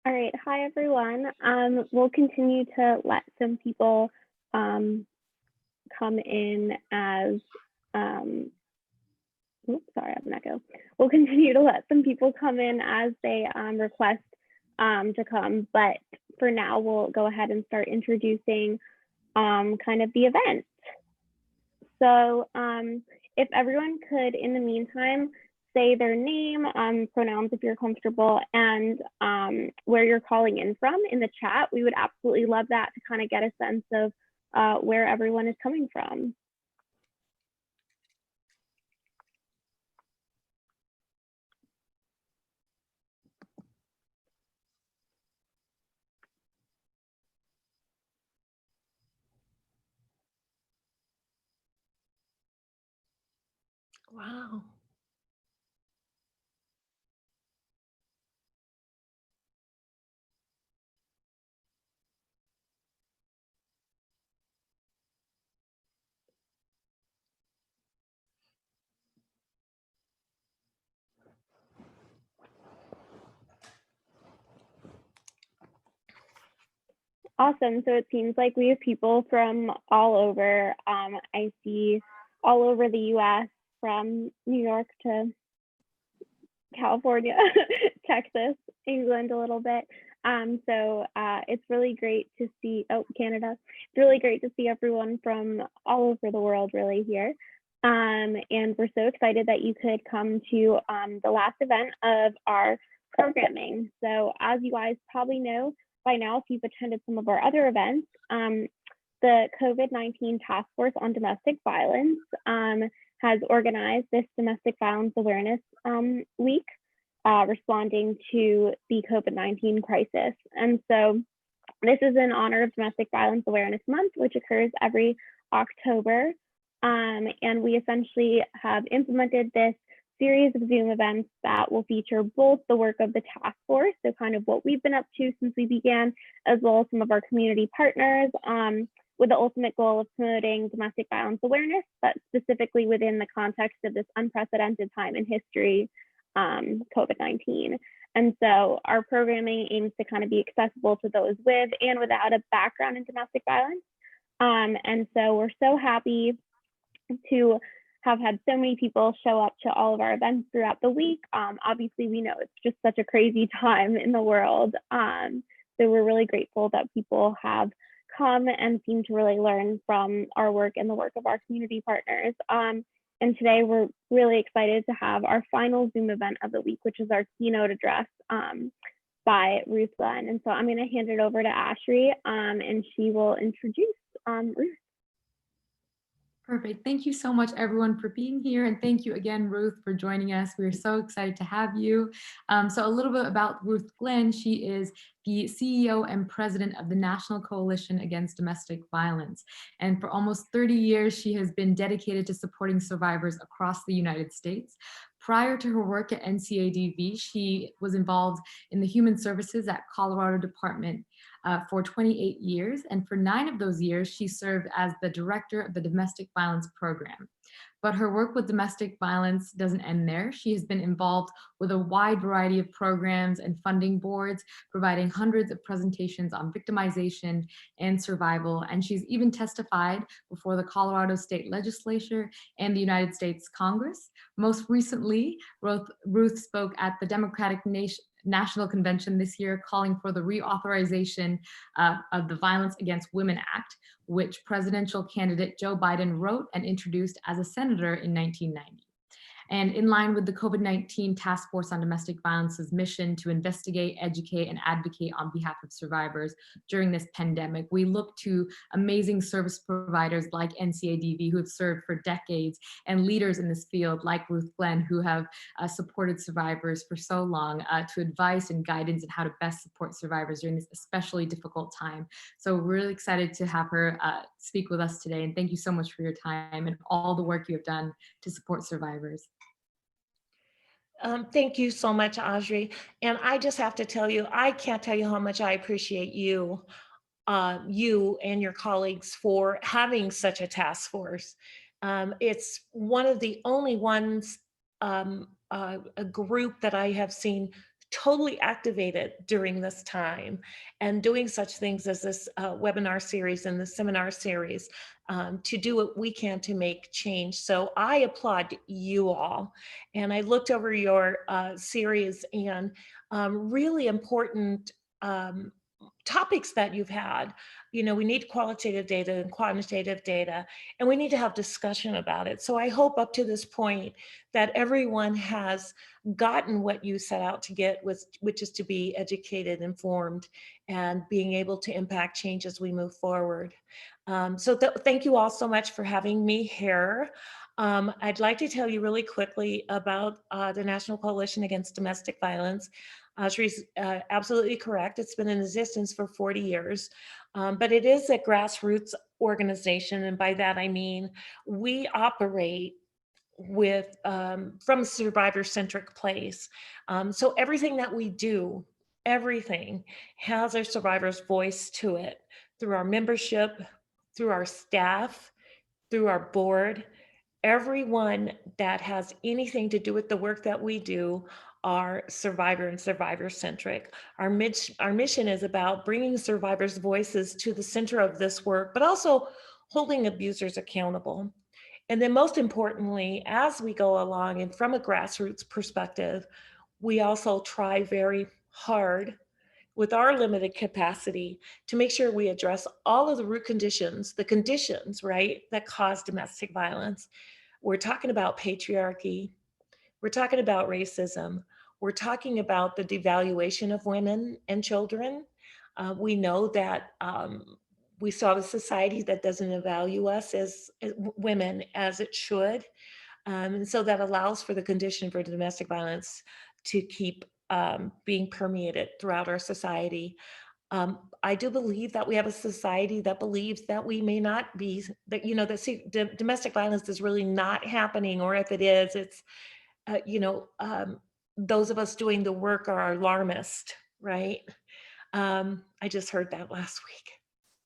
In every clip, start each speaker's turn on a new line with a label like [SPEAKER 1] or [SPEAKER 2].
[SPEAKER 1] All right. Hi, everyone. We'll continue to let some people um, come in as, um, oops, sorry, I have an echo. We'll continue to let some people come in as they request to come. But for now, we'll go ahead and start introducing kind of the event. So if everyone could, in the meantime, say their name, pronouns if you're comfortable, and where you're calling in from in the chat, we would absolutely love that to kind of get a sense of where everyone is coming from.
[SPEAKER 2] Wow.
[SPEAKER 1] Awesome. So it seems like we have people from all over. I see all over the US, from New York to California, Texas, England a little bit. So it's really great to see, oh, Canada. It's really great to see everyone from all over the world really here. And we're so excited that you could come to the last event of our programming. So as you guys probably know by now, if you've attended some of our other events, the COVID-19 Task Force on Domestic Violence has organized this Domestic Violence Awareness Week, responding to the COVID-19 crisis. And so this is in honor of Domestic Violence Awareness Month, which occurs every October. And we essentially have implemented this series of Zoom events that will feature both the work of the task force, so kind of what we've been up to since we began, as well as some of our community partners, with the ultimate goal of promoting domestic violence awareness, but specifically within the context of this unprecedented time in history, COVID-19. And so our programming aims to kind of be accessible to those with and without a background in domestic violence. And so we're so happy to have had so many people show up to all of our events throughout the week. Obviously, we know it's just such a crazy time in the world. So we're really grateful that people have come and seem to really learn from our work and the work of our community partners. And today we're really excited to have our final Zoom event of the week, which is our keynote address by Ruth Glenn. And so I'm going to hand it over to Ashri, and she will introduce Ruth.
[SPEAKER 3] Perfect. Thank you so much, everyone, for being here. And thank you again, Ruth, for joining us. We're so excited to have you. So a little bit about Ruth Glenn. She is the CEO and president of the National Coalition Against Domestic Violence. And for almost 30 years, she has been dedicated to supporting survivors across the United States. Prior to her work at NCADV, she was involved in the Human Services at Colorado Department for 28 years. And for 9 of those years, she served as the director of the Domestic Violence Program. But her work with domestic violence doesn't end there. She has been involved with a wide variety of programs and funding boards, providing hundreds of presentations on victimization and survival. And she's even testified before the Colorado State Legislature and the United States Congress. Most recently, Ruth spoke at the Democratic National Convention this year, calling for the reauthorization of the Violence Against Women Act, which presidential candidate Joe Biden wrote and introduced as a senator in 1990. And in line with the COVID-19 Task Force on Domestic Violence's mission to investigate, educate, and advocate on behalf of survivors during this pandemic, we look to amazing service providers like NCADV, who have served for decades, and leaders in this field like Ruth Glenn, who have supported survivors for so long, to advice and guidance on how to best support survivors during this especially difficult time. So we're really excited to have her speak with us today. And thank you so much for your time and all the work you have done to support survivors.
[SPEAKER 2] Thank you so much, Audrey. And I just have to tell you, I can't tell you how much I appreciate you, you and your colleagues for having such a task force. It's one of the only ones, a group that I have seen totally activated during this time and doing such things as this webinar series and the seminar series to do what we can to make change. So I applaud you all. And I looked over your series and really important topics that you've had. You know, we need qualitative data and quantitative data, and we need to have discussion about it. So I hope up to this point that everyone has gotten what you set out to get, which is to be educated, informed, and being able to impact change as we move forward. So thank you all so much for having me here. I'd like to tell you really quickly about the National Coalition Against Domestic Violence. She's absolutely correct. It's been in existence for 40 years, but it is a grassroots organization. And by that, I mean, we operate with from a survivor-centric place. So everything that we do, everything has a survivor's voice to it through our membership, through our staff, through our board. Everyone that has anything to do with the work that we do are survivor and survivor centric. Our mission is about bringing survivors' voices to the center of this work, but also holding abusers accountable. And then most importantly, as we go along and from a grassroots perspective, we also try very hard with our limited capacity to make sure we address all of the root conditions, the conditions, right, that cause domestic violence. We're talking about patriarchy. We're talking about racism. We're talking about the devaluation of women and children. We know that we still have a society that doesn't value us as women as it should. And so that allows for the condition for domestic violence to keep being permeated throughout our society. I do believe that we have a society that believes that we may not be, that, you know, that domestic violence is really not happening, or if it is, it's, you know, those of us doing the work are alarmist, right? I just heard that last week.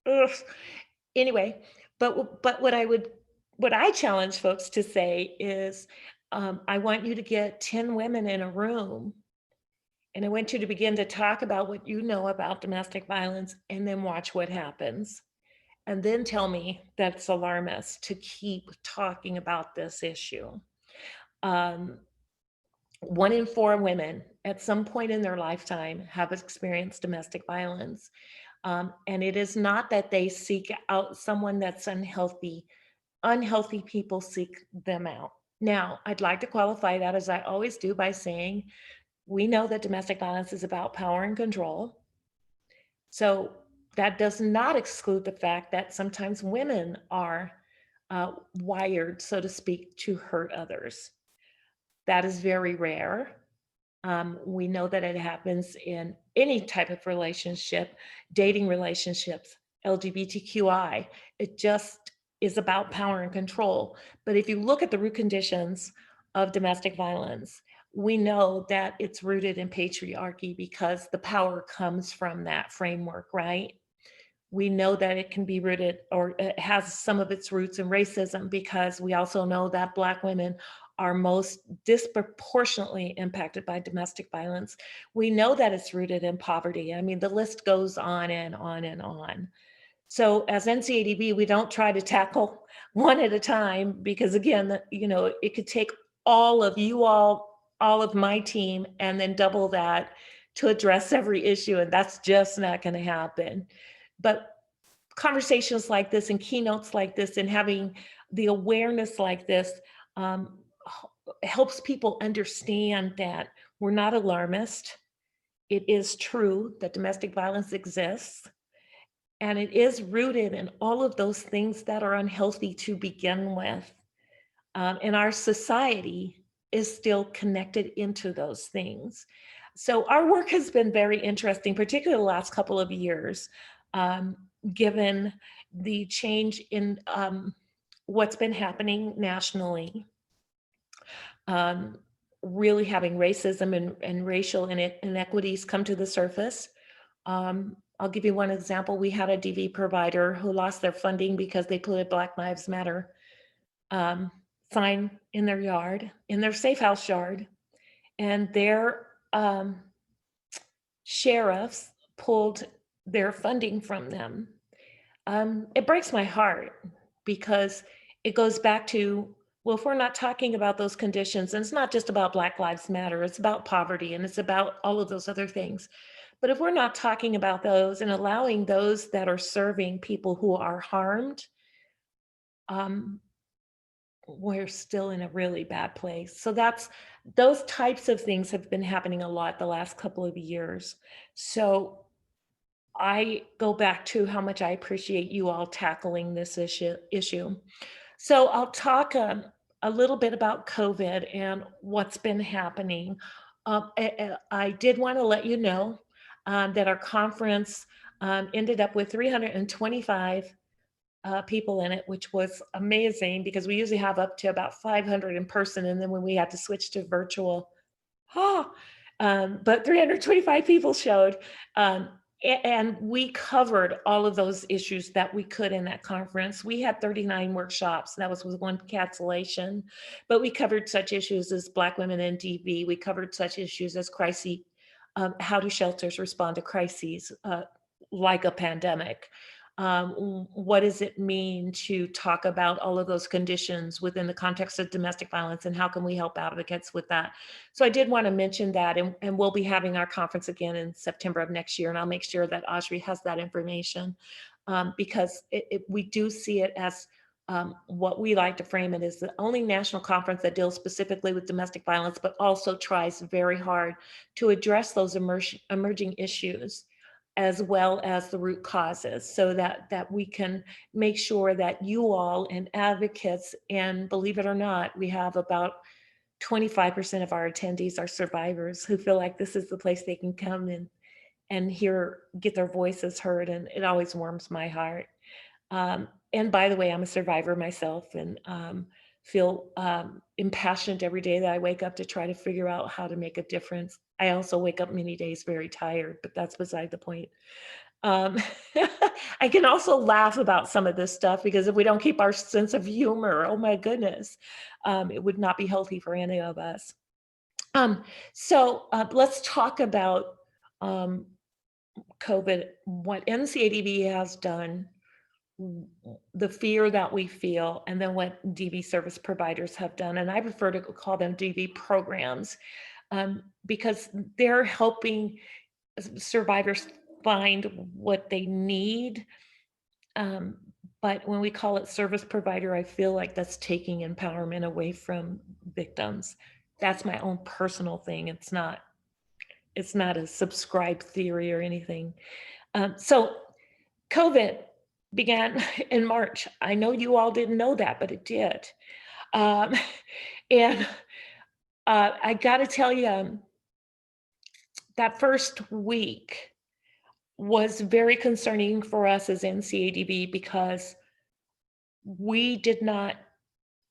[SPEAKER 2] Ugh. Anyway, but what I challenge folks to say is, I want you to get 10 women in a room, and I want you to begin to talk about what you know about domestic violence, and then watch what happens. And then tell me that's alarmist to keep talking about this issue. Um, 1 in 4 women at some point in their lifetime have experienced domestic violence. And it is not that they seek out someone that's unhealthy. Unhealthy people seek them out. Now, I'd like to qualify that, as I always do, by saying we know that domestic violence is about power and control. So that does not exclude the fact that sometimes women are wired, so to speak, to hurt others. That is very rare. We know that it happens in any type of relationship, dating relationships, LGBTQI. It just is about power and control. But if you look at the root conditions of domestic violence, we know that it's rooted in patriarchy because the power comes from that framework, right? We know that it can be rooted, or it has some of its roots in racism, because we also know that Black women are most disproportionately impacted by domestic violence. We know that it's rooted in poverty. I mean, the list goes on and on and on. So as NCADV, we don't try to tackle one at a time, because again, you know, it could take all of you all of my team, and then double that to address every issue, and that's just not going to happen. But conversations like this and keynotes like this and having the awareness like this um, helps people understand that we're not alarmist. It is true that domestic violence exists, and it is rooted in all of those things that are unhealthy to begin with. And our society is still connected into those things. So our work has been very interesting, particularly the last couple of years, given the change in what's been happening nationally, really having racism and racial inequities come to the surface. I'll give you one example. We had a DV provider who lost their funding because they put a Black Lives Matter sign in their yard, in their safe house yard. And their sheriffs pulled their funding from them. It breaks my heart because it goes back to, well, if we're not talking about those conditions, and it's not just about Black Lives Matter, it's about poverty and it's about all of those other things. But if we're not talking about those and allowing those that are serving people who are harmed, um, we're still in a really bad place. So those types of things have been happening a lot the last couple of years. So I go back to how much I appreciate you all tackling this issue. So I'll talk a little bit about COVID and what's been happening. I did want to let you know that our conference ended up with 325 people in it, which was amazing because we usually have up to about 500 in person. And then when we had to switch to virtual, oh, but 325 people showed. And we covered all of those issues that we could in that conference. We had 39 workshops. That was with one cancellation, but we covered such issues as Black women in DV. We covered such issues as crises, how do shelters respond to crises like a pandemic? What does it mean to talk about all of those conditions within the context of domestic violence, and how can we help advocates with that? So I did want to mention that, and we'll be having our conference again in September of next year, and I'll make sure that Audrey has that information because we do see it as what we like to frame it as the only national conference that deals specifically with domestic violence, but also tries very hard to address those emerging issues as well as the root causes, so that we can make sure that you all and advocates, and believe it or not, we have about 25% of our attendees are survivors who feel like this is the place they can come and get their voices heard, and it always warms my heart. And by the way, I'm a survivor myself, and feel impassioned every day that I wake up to try to figure out how to make a difference. I also wake up many days very tired, but that's beside the point. Um, I can also laugh about some of this stuff because if we don't keep our sense of humor, oh my goodness, it would not be healthy for any of us. So let's talk about um, COVID, what NCADV has done, the fear that we feel, and then what DV service providers have done. And I prefer to call them DV programs because they're helping survivors find what they need. But when we call it service provider, I feel like that's taking empowerment away from victims. That's my own personal thing. It's not a subscribed theory or anything. So COVID began in March. I know you all didn't know that, but it did. Um, and I got to tell you, that first week was very concerning for us as NCADV because we did not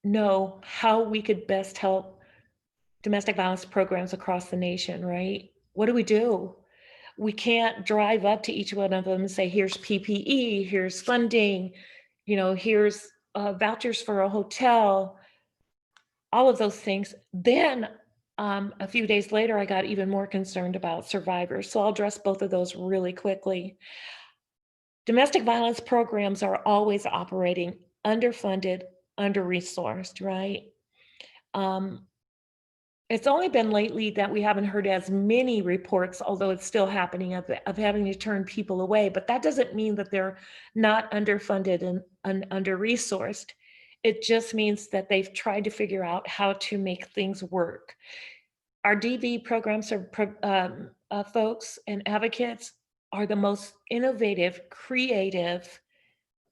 [SPEAKER 2] know how we could best help domestic violence programs across the nation, right? What do we do? We can't drive up to each one of them and say, here's PPE, here's funding, here's vouchers for a hotel, all of those things. Then a few days later, I got even more concerned about survivors. So I'll address both of those really quickly. Domestic violence programs are always operating underfunded, under-resourced, right? It's only been lately that we haven't heard as many reports, although it's still happening, of having to turn people away, but that doesn't mean that they're not underfunded and under-resourced. It just means that they've tried to figure out how to make things work. Our DV programs folks and advocates are the most innovative, creative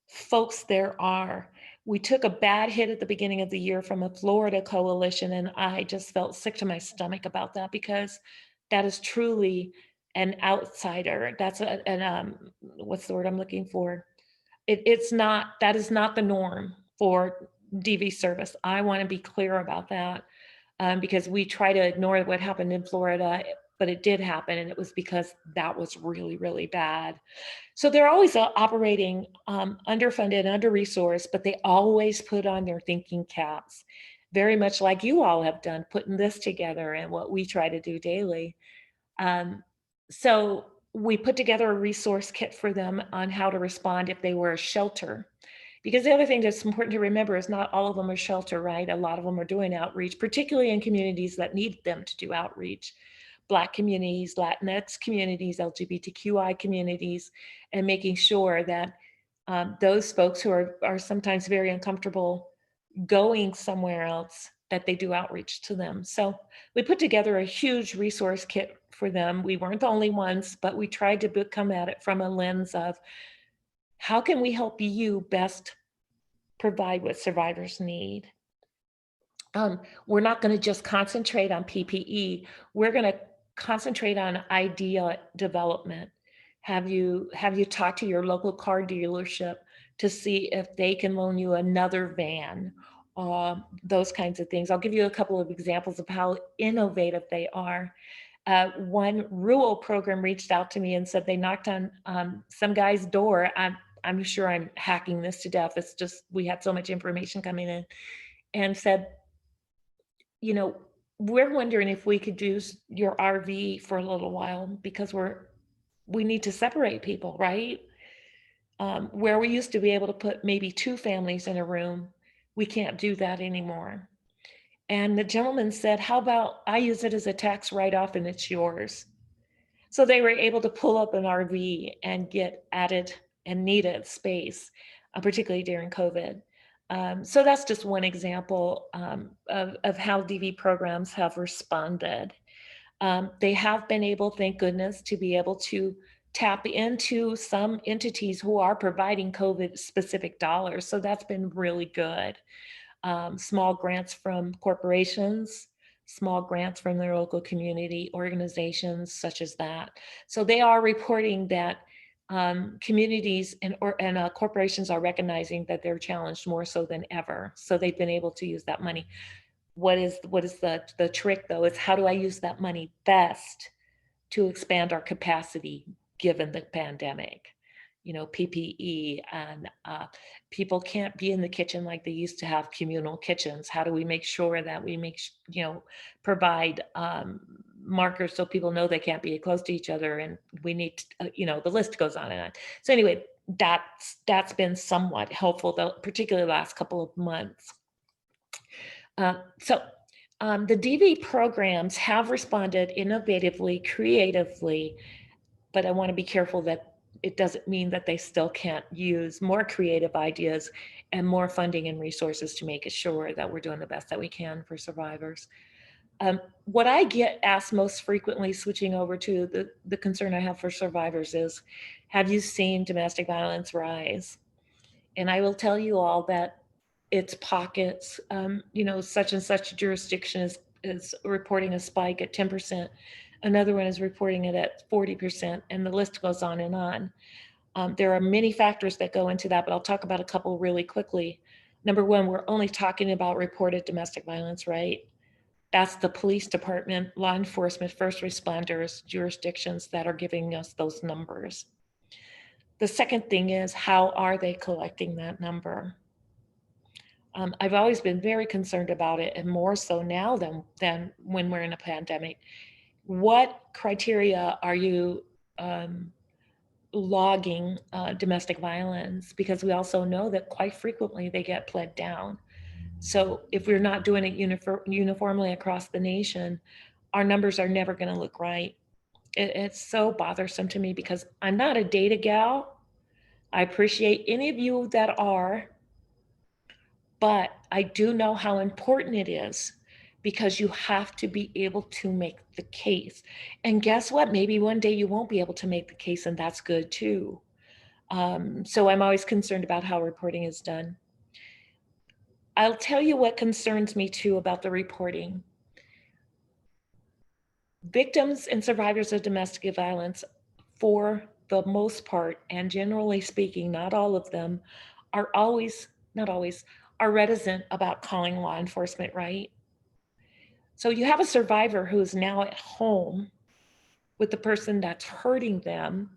[SPEAKER 2] folks there are. We took a bad hit at the beginning of the year from a Florida coalition, and I just felt sick to my stomach about that because that is truly an outsider. That's what's the word I'm looking for? That is not the norm for DV service. I want to be clear about that because we try to ignore what happened in Florida, but it did happen, and it was because that was really, really bad. So they're always operating underfunded, under-resourced, but they always put on their thinking caps, very much like you all have done, putting this together and what we try to do daily. So we put together a resource kit for them on how to respond if they were a shelter. Because the other thing that's important to remember is not all of them are shelter, right? A lot of them are doing outreach, particularly in communities that need them to do outreach. Black communities, Latinx communities, LGBTQI communities, and making sure that those folks who are sometimes very uncomfortable going somewhere else, that they do outreach to them. So we put together a huge resource kit for them. We weren't the only ones, but we tried to come at it from a lens of how can we help you best provide what survivors need. We're not going to just concentrate on PPE. We're going to concentrate on idea development. Have you talked to your local car dealership to see if they can loan you another van? Those kinds of things. I'll give you a couple of examples of how innovative they are. One rural program reached out to me and said they knocked on some guy's door. I'm sure I'm hacking this to death. It's just we had so much information coming in, and said, you know, we're wondering if we could use your RV for a little while because we need to separate people, right? Where we used to be able to put maybe 2 families in a room, we can't do that anymore. And the gentleman said, how about I use it as a tax write-off and it's yours? So they were able to pull up an RV and get added and needed space, particularly during COVID. So that's just one example of how DV programs have responded. They have been able, thank goodness, to be able to tap into some entities who are providing COVID specific dollars. So that's been really good. Small grants from corporations, small grants from their local community organizations, such as that. So they are reporting that communities and corporations are recognizing that they're challenged more so than ever. So they've been able to use that money. What is the trick though? Is how do I use that money best to expand our capacity given the pandemic? PPE, and people can't be in the kitchen like they used to have communal kitchens. How do we make sure that we provide markers so people know they can't be close to each other, and we need the list goes on and on. So anyway, that's been somewhat helpful, though, particularly the last couple of months. The DV programs have responded innovatively, creatively, but I want to be careful that it doesn't mean that they still can't use more creative ideas and more funding and resources to make sure that we're doing the best that we can for survivors. What I get asked most frequently, switching over to the concern I have for survivors, is, have you seen domestic violence rise? And I will tell you all that it's pockets. Such and such jurisdiction is reporting a spike at 10%. Another one is reporting it at 40%, and the list goes on and on. There are many factors that go into that, but I'll talk about a couple really quickly. Number one, we're only talking about reported domestic violence, right? That's the police department, law enforcement, first responders, jurisdictions that are giving us those numbers. The second thing is, how are they collecting that number? I've always been very concerned about it, and more so now than when we're in a pandemic. What criteria are you logging domestic violence? Because we also know that quite frequently they get pled down. So if we're not doing it uniformly across the nation, our numbers are never going to look right. It's so bothersome to me because I'm not a data gal. I appreciate any of you that are, but I do know how important it is, because you have to be able to make the case. And guess what? Maybe one day you won't be able to make the case, and that's good too. So I'm always concerned about how reporting is done. I'll tell you what concerns me too about the reporting. Victims and survivors of domestic violence, for the most part, and generally speaking, not all of them, are not always, are reticent about calling law enforcement, right? So you have a survivor who is now at home with the person that's hurting them,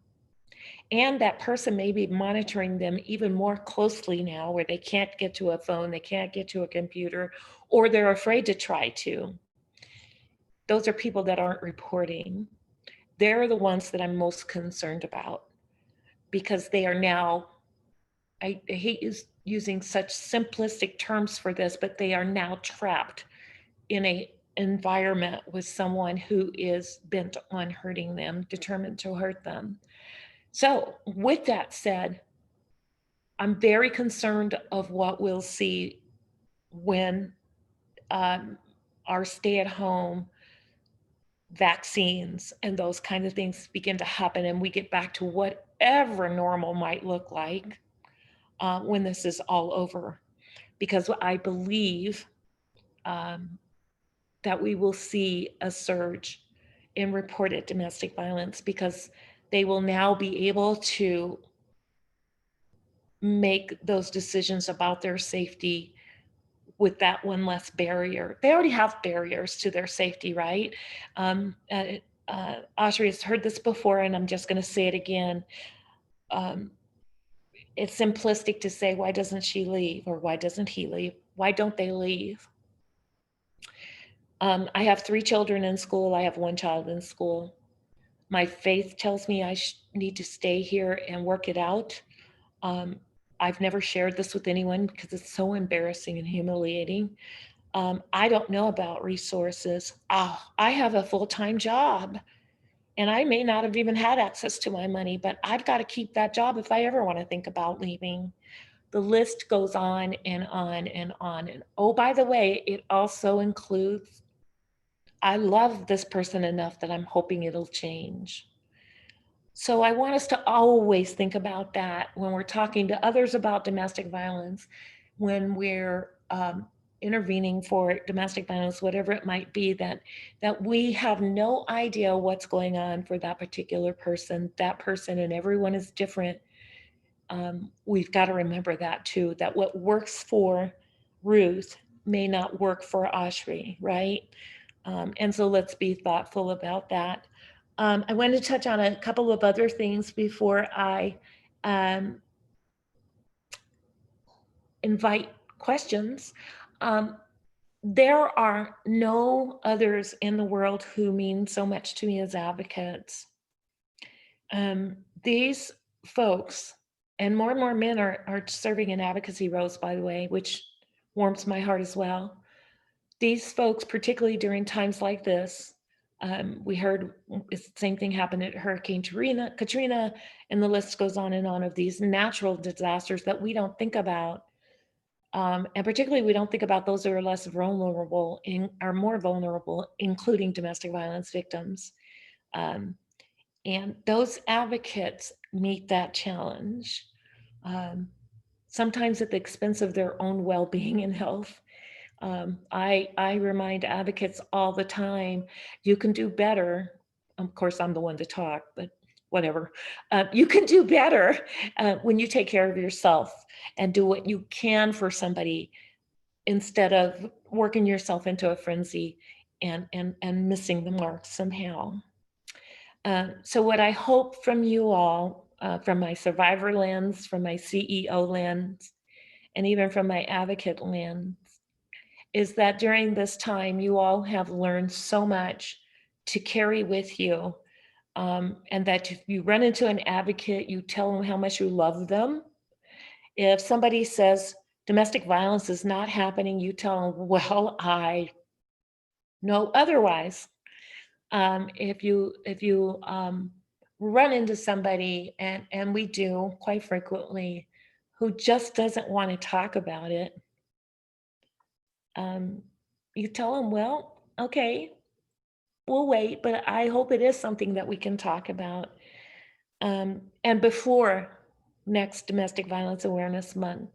[SPEAKER 2] and that person may be monitoring them even more closely now, where they can't get to a phone, they can't get to a computer, or they're afraid to try to. Those are people that aren't reporting. they're the ones that I'm most concerned about, because they are now, I hate using such simplistic terms for this, but they are now trapped in a environment with someone who is bent on hurting them, determined to hurt them. So with that said, I'm very concerned of what we'll see when our stay-at-home vaccines and those kind of things begin to happen, and we get back to whatever normal might look like when this is all over. Because I believe that we will see a surge in reported domestic violence, because they will now be able to make those decisions about their safety with that one less barrier. They already have barriers to their safety, right? Audrey has heard this before, and I'm just going to say it again. It's simplistic to say, why doesn't she leave? Or why doesn't he leave? Why don't they leave? I have 3 children in school. I have 1 child in school. My faith tells me I need to stay here and work it out. I've never shared this with anyone because it's so embarrassing and humiliating. I don't know about resources. Oh, I have a full-time job, and I may not have even had access to my money, but I've got to keep that job if I ever want to think about leaving. The list goes on and on and on. And oh, by the way, it also includes, I love this person enough that I'm hoping it'll change. So I want us to always think about that when we're talking to others about domestic violence, when we're intervening for domestic violence, whatever it might be, that we have no idea what's going on for that particular person. That person and everyone is different. We've got to remember that too, that what works for Ruth may not work for Ashri, right? And so let's be thoughtful about that. I want to touch on a couple of other things before I invite questions. There are no others in the world who mean so much to me as advocates. These folks, and more men are serving in advocacy roles, by the way, which warms my heart as well. These folks, particularly during times like this, we heard the same thing happened at Hurricane Katrina, and the list goes on and on of these natural disasters that we don't think about. And particularly, we don't think about those who are less vulnerable, are more vulnerable, including domestic violence victims. And those advocates meet that challenge, sometimes at the expense of their own well-being and health. I remind advocates all the time, you can do better. Of course, I'm the one to talk, but whatever. You can do better when you take care of yourself and do what you can for somebody, instead of working yourself into a frenzy and missing the mark somehow. So what I hope from you all, from my survivor lens, from my CEO lens, and even from my advocate lens, is that during this time, you all have learned so much to carry with you. And that if you run into an advocate, you tell them how much you love them. If somebody says domestic violence is not happening, you tell them, well, I know otherwise. If you run into somebody, and we do quite frequently, who just doesn't want to talk about it, you tell them, well, okay, we'll wait, but I hope it is something that we can talk about. And before next Domestic Violence Awareness Month,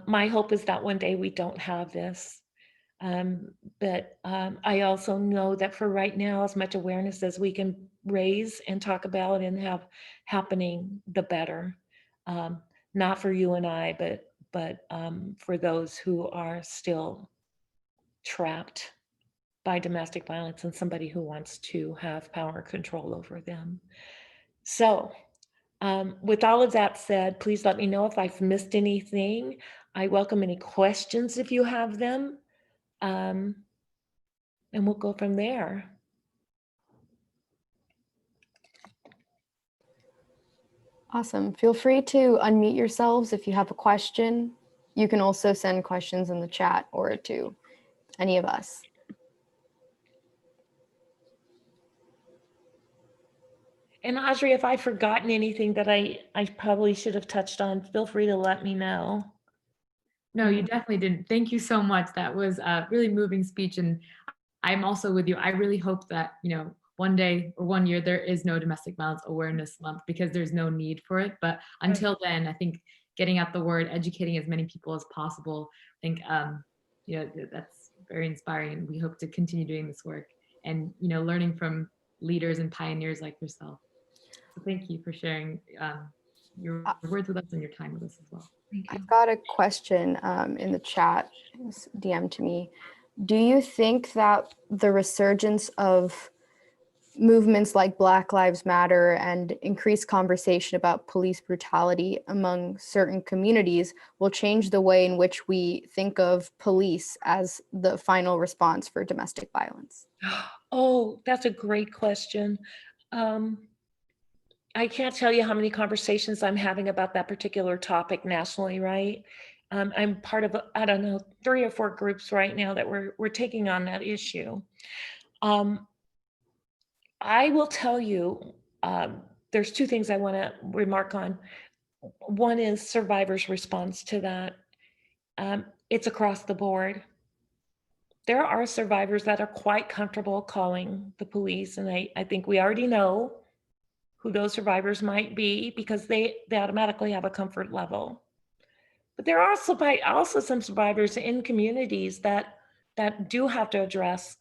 [SPEAKER 2] my hope is that one day we don't have this. But I also know that for right now, as much awareness as we can raise and talk about and have happening, the better. Not for you and I, but for those who are still trapped by domestic violence and somebody who wants to have power control over them. So with all of that said, please let me know if I've missed anything. I welcome any questions if you have them. And we'll go from there.
[SPEAKER 4] Awesome. Feel free to unmute yourselves if you have a question. You can also send questions in the chat or to any of us.
[SPEAKER 2] And Audrey, if I've forgotten anything that I probably should have touched on, feel free to let me know.
[SPEAKER 3] No, you definitely didn't. Thank you so much. That was a really moving speech. And I'm also with you. I really hope that, one day or 1 year, there is no domestic violence awareness month, because there's no need for it. But until then, I think getting out the word, educating as many people as possible, I think, that's very inspiring. And we hope to continue doing this work and, learning from leaders and pioneers like yourself. So thank you for sharing your words with us and your time with us as well.
[SPEAKER 2] Thank you.
[SPEAKER 4] I've got a question in the chat. It was DM'd to me. Do you think that the resurgence of movements like Black Lives Matter and increased conversation about police brutality among certain communities will change the way in which we think of police as the final response for domestic violence?
[SPEAKER 2] Oh, that's a great question. I can't tell you how many conversations I'm having about that particular topic nationally, right? I'm part of, I don't know, 3 or 4 groups right now that we're taking on that issue. I will tell you, there's 2 things I want to remark on. One is survivors' response to that. It's across the board. There are survivors that are quite comfortable calling the police, and I think we already know who those survivors might be, because they automatically have a comfort level. But there are also some survivors in communities that do have to address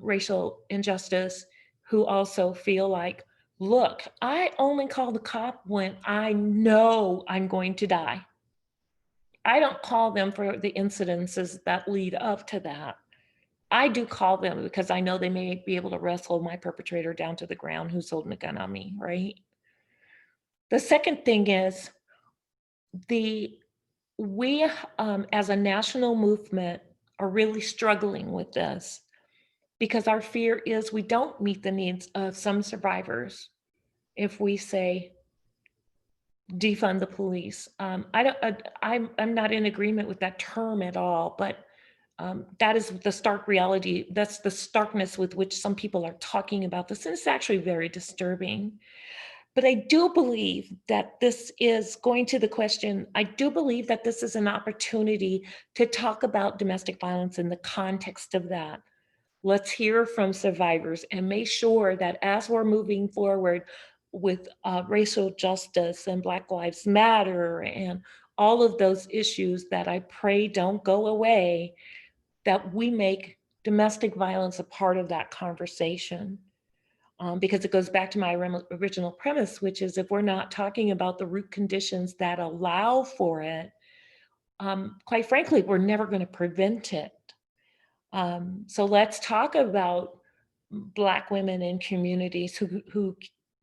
[SPEAKER 2] racial injustice, who also feel like, look, I only call the cop when I know I'm going to die. I don't call them for the incidences that lead up to that. I do call them because I know they may be able to wrestle my perpetrator down to the ground who's holding a gun on me, right? The second thing is we as a national movement are really struggling with this, because our fear is we don't meet the needs of some survivors if we say defund the police. I'm not in agreement with that term at all, but that is the stark reality. That's the starkness with which some people are talking about this, and it's actually very disturbing. But I do believe that this is going to the question, I do believe that this is an opportunity to talk about domestic violence in the context of that. Let's hear from survivors and make sure that as we're moving forward with racial justice and Black Lives Matter and all of those issues that I pray don't go away, that we make domestic violence a part of that conversation. Because it goes back to my original premise, which is if we're not talking about the root conditions that allow for it, quite frankly, we're never going to prevent it. So let's talk about Black women in communities who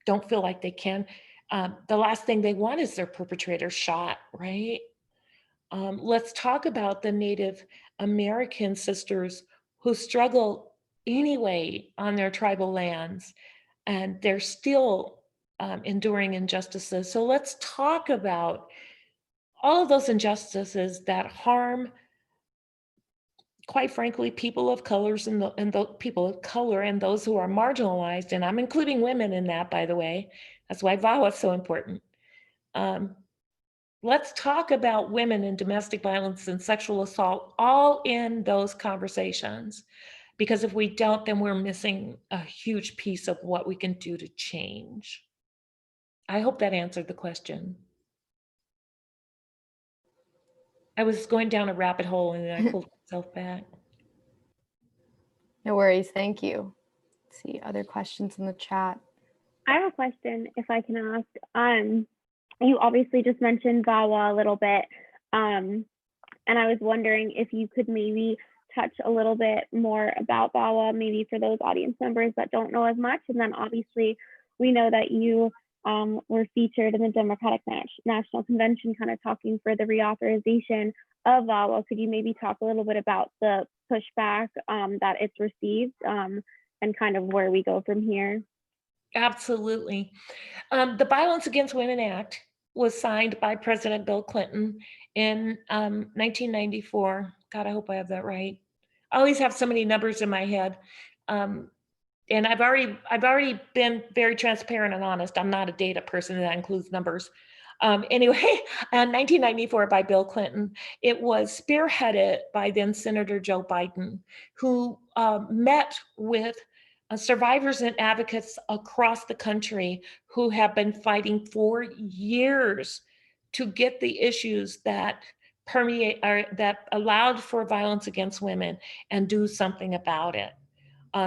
[SPEAKER 2] don't feel like they can. The last thing they want is their perpetrator shot, right? Let's talk about the Native American sisters who struggle anyway on their tribal lands, and they're still enduring injustices. So let's talk about all of those injustices that harm, quite frankly, people of colors and the people of color and those who are marginalized. And I'm including women in that, by the way. That's why VAWA is so important. Let's talk about women and domestic violence and sexual assault all in those conversations. Because if we don't, then we're missing a huge piece of what we can do to change. I hope that answered the question. I was going down a rabbit hole and then I pulled myself back.
[SPEAKER 4] No worries. Thank you. Let's see other questions in the chat.
[SPEAKER 1] I have a question, if I can ask. You obviously just mentioned VAWA a little bit, and I was wondering if you could maybe touch a little bit more about VAWA, maybe for those audience members that don't know as much. And then obviously we know that you were featured in the Democratic National Convention, kind of talking for the reauthorization of VAWA. Could you maybe talk a little bit about the pushback that it's received and kind of where we go from here?
[SPEAKER 2] Absolutely. The Violence Against Women Act was signed by President Bill Clinton in 1994. God, I hope I have that right. I always have so many numbers in my head. Um, and I've already been very transparent and honest. I'm not a data person, and that includes numbers. Anyway, in 1994 by Bill Clinton, it was spearheaded by then Senator Joe Biden, who met with survivors and advocates across the country who have been fighting for years to get the issues that permeate or that allowed for violence against women and do something about it.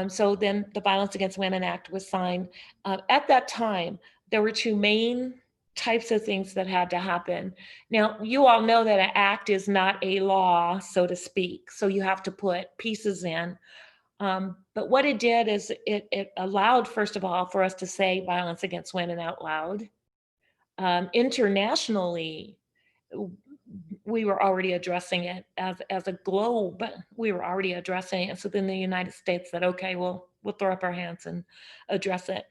[SPEAKER 2] So then the Violence Against Women Act was signed. At that time, there were two main types of things that had to happen. Now, you all know that an act is not a law, so to speak. So you have to put pieces in. But what it did is it allowed, first of all, for us to say violence against women out loud. Internationally, we were already addressing it as a globe. We were already addressing it. So then the United States said, okay, we'll throw up our hands and address it.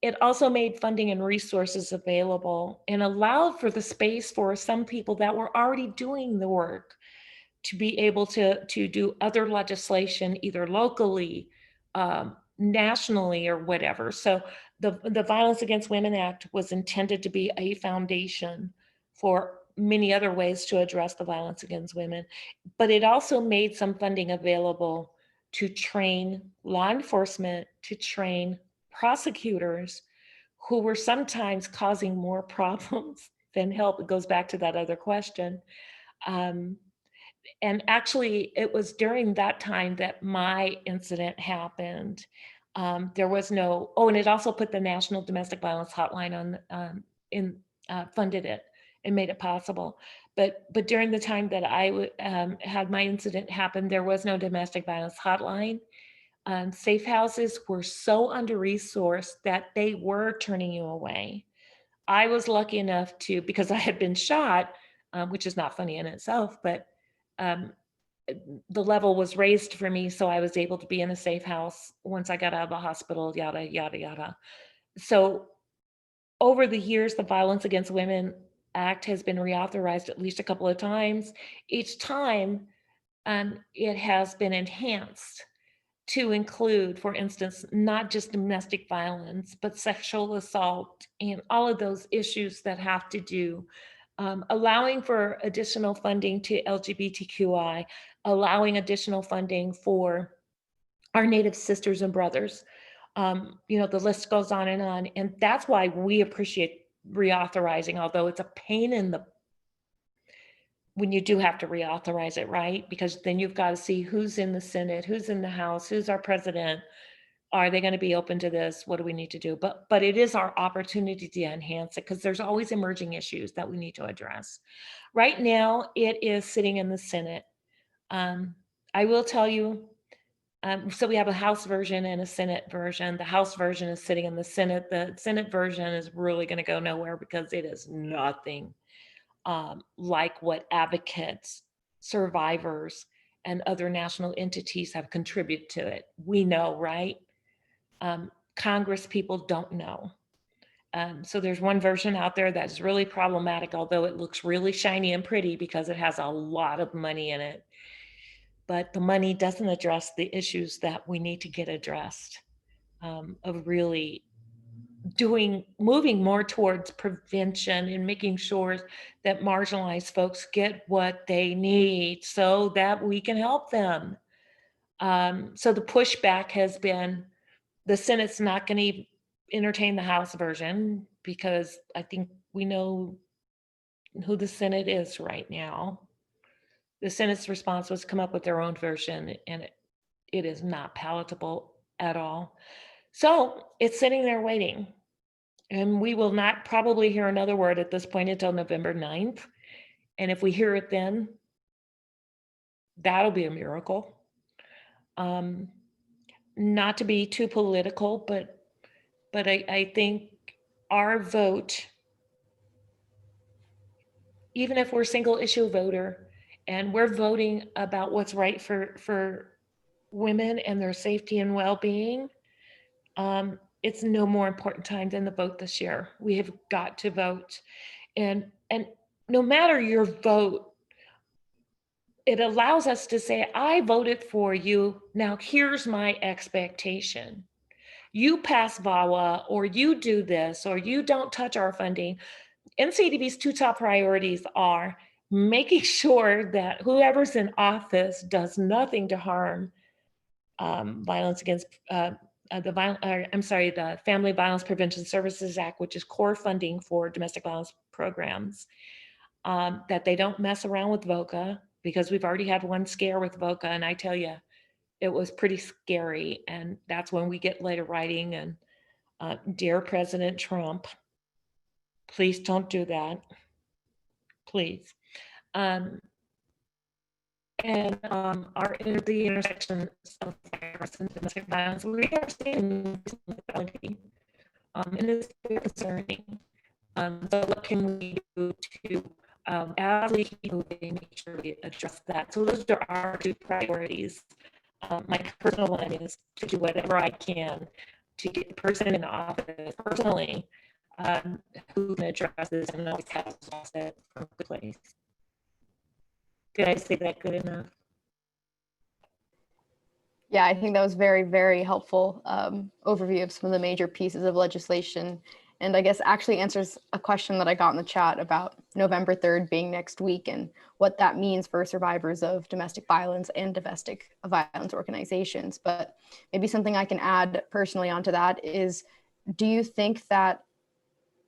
[SPEAKER 2] It also made funding and resources available and allowed for the space for some people that were already doing the work to be able to do other legislation, either locally, nationally, or whatever. So the Violence Against Women Act was intended to be a foundation for many other ways to address the violence against women. But it also made some funding available to train law enforcement, to train prosecutors who were sometimes causing more problems than help. It goes back to that other question. And actually, it was during that time that my incident happened. There was no, oh, and it also put the National Domestic Violence Hotline on, funded it and made it possible. But during the time that I had my incident happen, there was no domestic violence hotline. Safe houses were so under-resourced that they were turning you away. I was lucky enough to, because I had been shot, which is not funny in itself, but um, the level was raised for me, so I was able to be in a safe house once I got out of the hospital, yada, yada, yada. So over the years, the Violence Against Women Act has been reauthorized at least a couple of times. Each time, it has been enhanced to include, for instance, not just domestic violence, but sexual assault and all of those issues that have to do, allowing for additional funding to LGBTQI, allowing additional funding for our Native sisters and brothers. The list goes on. And that's why we appreciate reauthorizing, although it's a pain in the when you do have to reauthorize it, right? Because then you've got to see who's in the Senate, who's in the House, who's our president. Are they going to be open to this? What do we need to do? But it is our opportunity to enhance it because there's always emerging issues that we need to address. Right now, it is sitting in the Senate. I will tell you, so we have a House version and a Senate version. The House version is sitting in the Senate. The Senate version is really going to go nowhere because it is nothing like what advocates, survivors, and other national entities have contributed to it. We know, right? Congress people don't know. So there's one version out there that's really problematic, although it looks really shiny and pretty because it has a lot of money in it. But the money doesn't address the issues that we need to get addressed, of really moving more towards prevention and making sure that marginalized folks get what they need so that we can help them. So the pushback has been the Senate's not going to entertain the House version because I think we know who the Senate is right now. The Senate's response was come up with their own version, and it is not palatable at all. So it's sitting there waiting. And we will not probably hear another word at this point until November 9th. And if we hear it then, that'll be a miracle. Not to be too political, but I think our vote, even if we're single issue voter and we're voting about what's right for women and their safety and well-being, it's no more important time than the vote this year. We have got to vote. And no matter your vote, it allows us to say, I voted for you. Now here's my expectation. You pass VAWA, or you do this, or you don't touch our funding. NCDB's two top priorities are making sure that whoever's in office does nothing to harm violence against the Family Violence Prevention Services Act, which is core funding for domestic violence programs. That they don't mess around with VOCA, because we've already had one scare with VOCA, and I tell you, it was pretty scary. And that's when we get letter writing and dear President Trump, please don't do that, please. The intersections of virus and domestic violence, we are seeing and it's very concerning. So what can we do to as we keep moving, make sure we address that? So those are our two priorities. My personal one is to do whatever I can to get the person in office personally who can address this and always has it from the place. Did I say that good enough?
[SPEAKER 4] Yeah, I think that was very, very helpful overview of some of the major pieces of legislation. And I guess actually answers a question that I got in the chat about November 3rd being next week and what that means for survivors of domestic violence and domestic violence organizations. But maybe something I can add personally onto that is, do you think that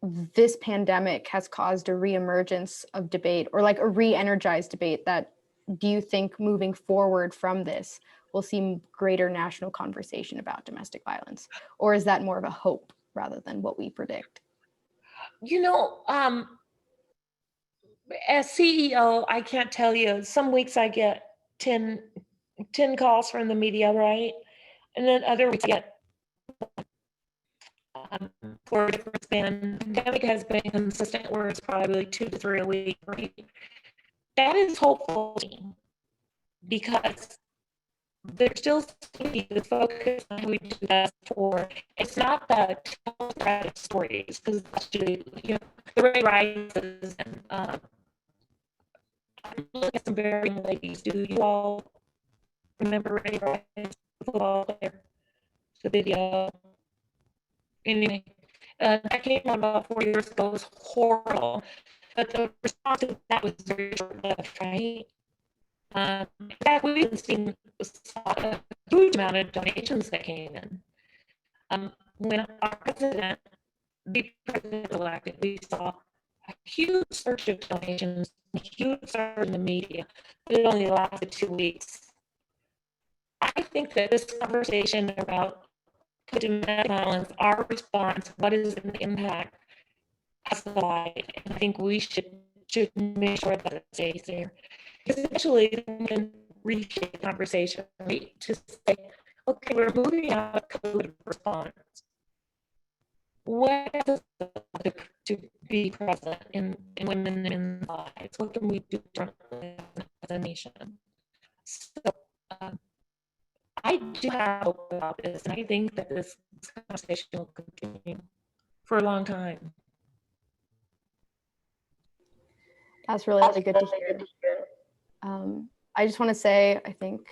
[SPEAKER 4] this pandemic has caused a reemergence of debate, or like a re-energized debate, that do you think moving forward from this we'll see greater national conversation about domestic violence? Or is that more of a hope rather than what we predict?
[SPEAKER 2] You know, as CEO, I can't tell you, some weeks I get 10 calls from the media, right? And then other weeks I get for a different span. The pandemic has been consistent where it's probably 2 to 3 a week, right? That is hopeful because there's still the focus on how we do that for. It's not the tragic stories, because actually, the Ray Rises and I'm looking at some very young ladies. Do you all remember Ray Rice, the football player? The video. Anyway, that came out about 4 years ago. It was horrible, but the response to that was very short-lived, right? In fact, we even seen a huge amount of donations that came in. When our president, the president-elect, we saw a huge surge of donations, a huge surge in the media, but it only lasted 2 weeks. I think that this conversation about domestic violence, our response, what is the impact, has to lie, and I think we should make sure that it stays there. Especially we can reshape the conversation, right? To say, okay, we're moving out of COVID response. What is to be present in women and lives? What can we do differently as a nation? So I do have hope about this, and I think that this conversation will continue for a long time.
[SPEAKER 4] That's really good to hear. I just want to say, I think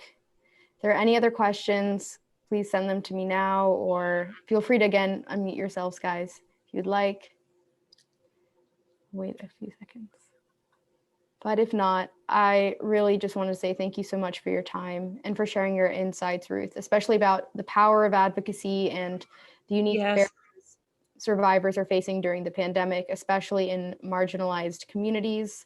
[SPEAKER 4] if there are any other questions, please send them to me now, or feel free to again unmute yourselves, guys, if you'd like. Wait a few seconds. But if not, I really just want to say thank you so much for your time and for sharing your insights, Ruth, especially about the power of advocacy and the unique barriers survivors are facing during the pandemic, especially in marginalized communities.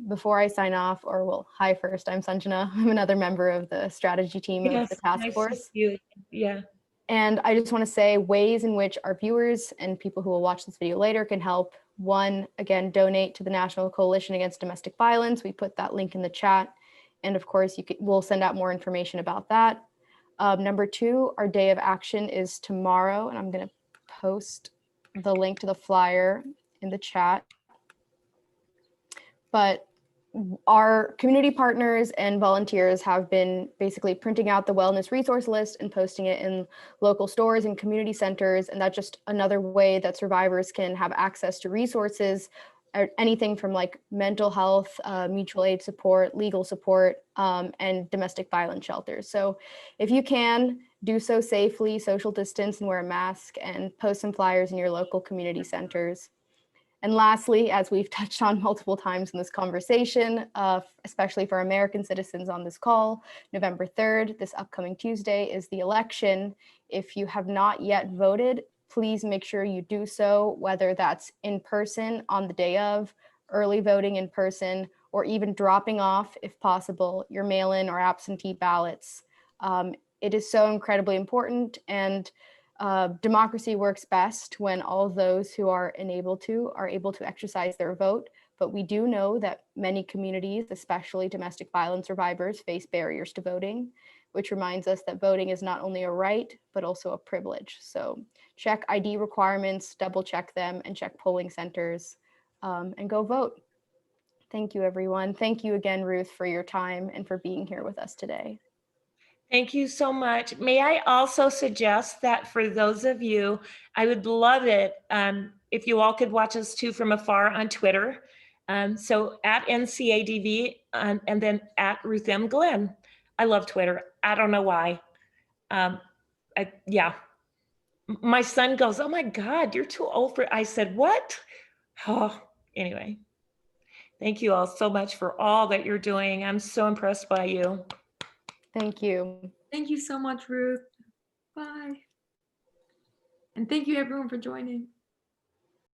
[SPEAKER 4] Before I sign off, or well, hi first, I'm Sanjana. I'm another member of the strategy team of the task force.
[SPEAKER 2] Yeah.
[SPEAKER 4] And I just want to say ways in which our viewers and people who will watch this video later can help. One, again, donate to the National Coalition Against Domestic Violence. We put that link in the chat. And of course, we'll send out more information about that. Number two, our day of action is tomorrow, and I'm going to post the link to the flyer in the chat. But our community partners and volunteers have been basically printing out the wellness resource list and posting it in local stores and community centers. And that's just another way that survivors can have access to resources, anything from like mental health, mutual aid support, legal support, and domestic violence shelters. So if you can, do so safely, social distance and wear a mask, and post some flyers in your local community centers. And lastly, as we've touched on multiple times in this conversation, especially for American citizens on this call, November 3rd, this upcoming Tuesday, is the election. If you have not yet voted, please make sure you do so, whether that's in person on the day of, early voting in person, or even dropping off, if possible, your mail-in or absentee ballots. It is so incredibly important, and democracy works best when all those who are able to exercise their vote. But we do know that many communities, especially domestic violence survivors, face barriers to voting, which reminds us that voting is not only a right, but also a privilege. So check ID requirements, double check them, and check polling centers, and go vote. Thank you, everyone. Thank you again, Ruth, for your time and for being here with us today.
[SPEAKER 2] Thank you so much. May I also suggest that for those of you, I would love it if you all could watch us too from afar on Twitter. So at NCADV and then at Ruth M. Glenn. I love Twitter. I don't know why. Yeah. My son goes, "Oh my God, you're too old for," I said, "What?" Oh, anyway. Thank you all so much for all that you're doing. I'm so impressed by you.
[SPEAKER 4] Thank you.
[SPEAKER 3] Thank you so much, Ruth. Bye. And thank you everyone for joining.